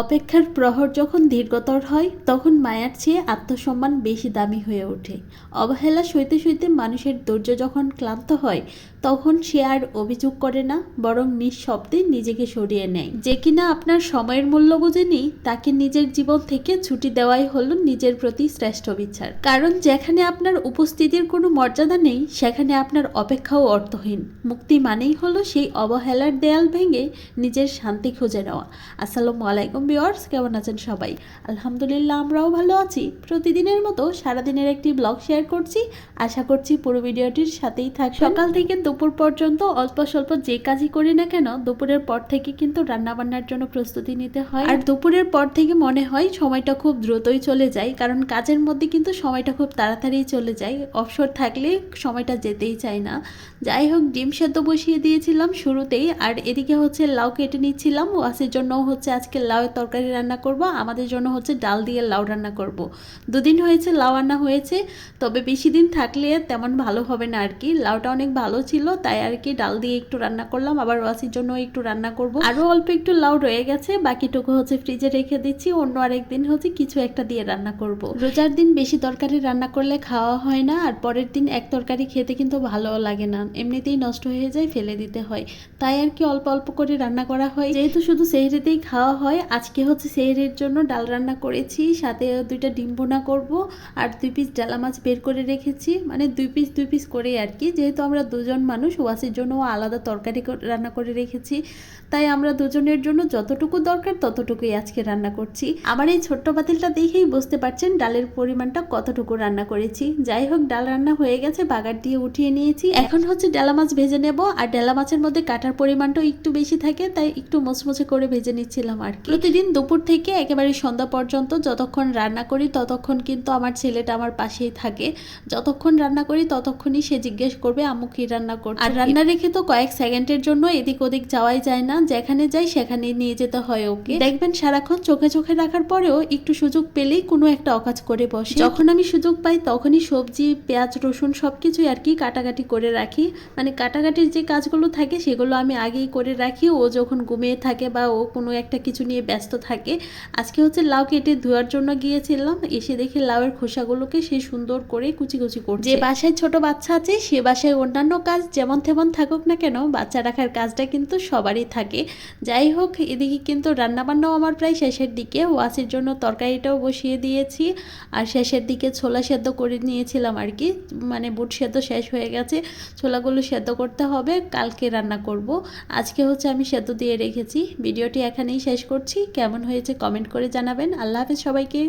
অপেক্ষার প্রহর যখন দীর্ঘতর হয় তখন মায়ার চেয়ে আত্মসম্মান বেশি দামি হয়ে ওঠে। অবহেলা সইতে সইতে মানুষের ধৈর্য যখন ক্লান্ত হয় তখন সে আর অভিযোগ করে না, বরং নিঃশব্দে নিজেকে সরিয়ে নেয়। যে কিনা আপনার সময়ের মূল্য বোঝেনি তাকে নিজের জীবন থেকে ছুটি দেওয়াই হলো নিজের প্রতি শ্রেষ্ঠ বিচার। কারণ যেখানে আপনার উপস্থিতির কোনো মর্যাদা নেই সেখানে আপনার অপেক্ষাও অর্থহীন। মুক্তি মানেই হলো সেই অবহেলার দেয়াল ভেঙে নিজের শান্তি খুঁজে নেওয়া। আসসালামু আলাইকুম ভিউয়ার্স, কেমন আছেন সবাই? আলহামদুলিল্লাহ, আমরাও ভালো আছি। প্রতিদিনের মতো সারাদিনের একটি ব্লগ শেয়ার করছি, আশা করছি পুরো ভিডিওটির সাথেই থাকবেন। সকাল থেকে দুপুর পর্যন্ত অল্প স্বল্প যে কাজই করি না কেন, দুপুরের পর থেকে কিন্তু রান্নাবান্নার জন্য প্রস্তুতি নিতে হয়। আর দুপুরের পর থেকে মনে হয় সময়টা খুব দ্রুতই চলে যায়, কারণ কাজের মধ্যে কিন্তু সময়টা খুব তাড়াতাড়ি চলে যায়। অবসর থাকলে সময়টা যেতেই চায় না। যাই হোক, ডিম সেদ্ধ বসিয়ে দিয়েছিলাম শুরুতেই, আর এদিকে হচ্ছে লাউ কেটে নিচ্ছিলাম। ওয়াসের জন্য হচ্ছে আজকে লাউয়ের তরকারি রান্না করব, আমাদের জন্য হচ্ছে ডাল দিয়ে লাউ রান্না করব। দুদিন হয়েছে লাউ রান্না হয়েছে, তবে বেশি দিন থাকলে তেমন ভালো হবে না আর কি। লাউটা অনেক ভালো ছিল, তাই আর কি ডাল দিয়ে একটু রান্না করলাম। আবার ওয়াসির জন্য একটু রান্না করব। আরও অল্প একটু লাউ রয়ে গেছে, বাকিটুকু হচ্ছে ফ্রিজে রেখে দিচ্ছি। অন্য আরেকদিন হচ্ছে কিছু একটা দিয়ে রান্না করব। রোজার দিন বেশি তরকারি রান্না করলে খাওয়া হয় না, আর পরের দিন এক তরকারি খেতে কিন্তু ভালোও লাগে না, এমনিতেই নষ্ট হয়ে যায়, ফেলে দিতে হয়। তাই আর কি অল্প অল্প করে রান্না করা হয়। যেহেতু শুধু সেহরিতেই খাওয়া হয়, আজকে হচ্ছে সেহরির জন্য ডাল রান্না করেছি, সাথে 2টা ডিম ভুনা করব, আর 2 পিস ডালা মাছ বের করে রেখেছি, মানে 2 পিস করে আর কি। যেহেতু আমরা দুজন মানুষ, ওয়াসির জন্য আলাদা তরকারি রান্না করে রেখেছি, তাই আমরা দুজনের জন্য যতটুকু দরকার ততটুকুই আজকে রান্না করছি। আমার এই ছোট্ট পাতিলটা দেখেই বুঝতে পারছেন ডালের পরিমাণটা কতটুকু রান্না করেছি। যাই হোক, ডাল রান্না হয়ে গেছে, বাগার দিয়ে উঠিয়ে নিয়েছি। এখন হচ্ছে ডালা মাছ ভেজে নেব, আর ডালা মাছের মধ্যে কাটার পরিমাণটাও একটু বেশি থাকে, তাই একটু মুচমুচে করে ভেজে নিচ্ছিলাম আর কি। প্রতিদিন দুপুর থেকে একেবারে সন্ধ্যা পর্যন্ত যতক্ষণ রান্না করি ততক্ষণ কিন্তু আমার ছেলেটা আমার পাশেই থাকে। যতক্ষণ রান্না করি ততক্ষণই সে জিজ্ঞেস করবে আম্মু কি রান্না করছে। আর রান্না রেখে তো কয়েক সেকেন্ডের জন্য এদিক ওদিক যাওয়াই যায় না, যেখানে যাই সেখানেই নিয়ে যেতে হয় ওকে। দেখবেন সারাক্ষণ চোখে চোখে রাখার পরেও একটু সুযোগ পেলেই কোনো একটা অকাজ করে বসে। যখন আমি সুযোগ পাই তখনই সবজি, পেঁয়াজ, রসুন সবকিছুই আর কি কাটাকাটি করে রাখি। মানে কাটাকাটির যে কাজগুলো থাকে সেগুলো আমি আগেই করে রাখি, ও যখন ঘুমিয়ে থাকে বা ও কোনো একটা কিছু নিয়ে ব্যস্ত থাকে। আজকে হচ্ছে লাউ কেটে ধোয়ার জন্য গিয়েছিলাম, এসে দেখি লাউয়ের খোসাগুলোকে সে সুন্দর করে কুচি কুচি করছে। যে বাসায় ছোট বাচ্চা আছে সে বাসায় অন্যান্য কাজ যেমন তেমন থাকুক না কেন, বাচ্চা রাখার কাজটা কিন্তু সবারই থাকে। যাই হোক, এদিকে কিন্তু রান্নাবান্নাও আমার প্রায় শেষের দিকে। ওয়াসির জন্য তরকারিটাও বসিয়ে দিয়েছি, আর শেষের দিকে ছোলা সেদ্ধ করে নিয়েছিলাম আর কি। মানে বুট সেদ্ধ শেষ হয়ে গেছে, ছোলাগুলো সেদ্ধ করতে হবে, কালকে রান্না করব। আজকে হচ্ছে আমি সেদ্ধ দিয়ে রেখেছি। ভিডিওটি এখানেই শেষ করছি। কেমন হয়েছে কমেন্ট করে জানাবেন। আল্লাহ হাফেজ সবাইকে।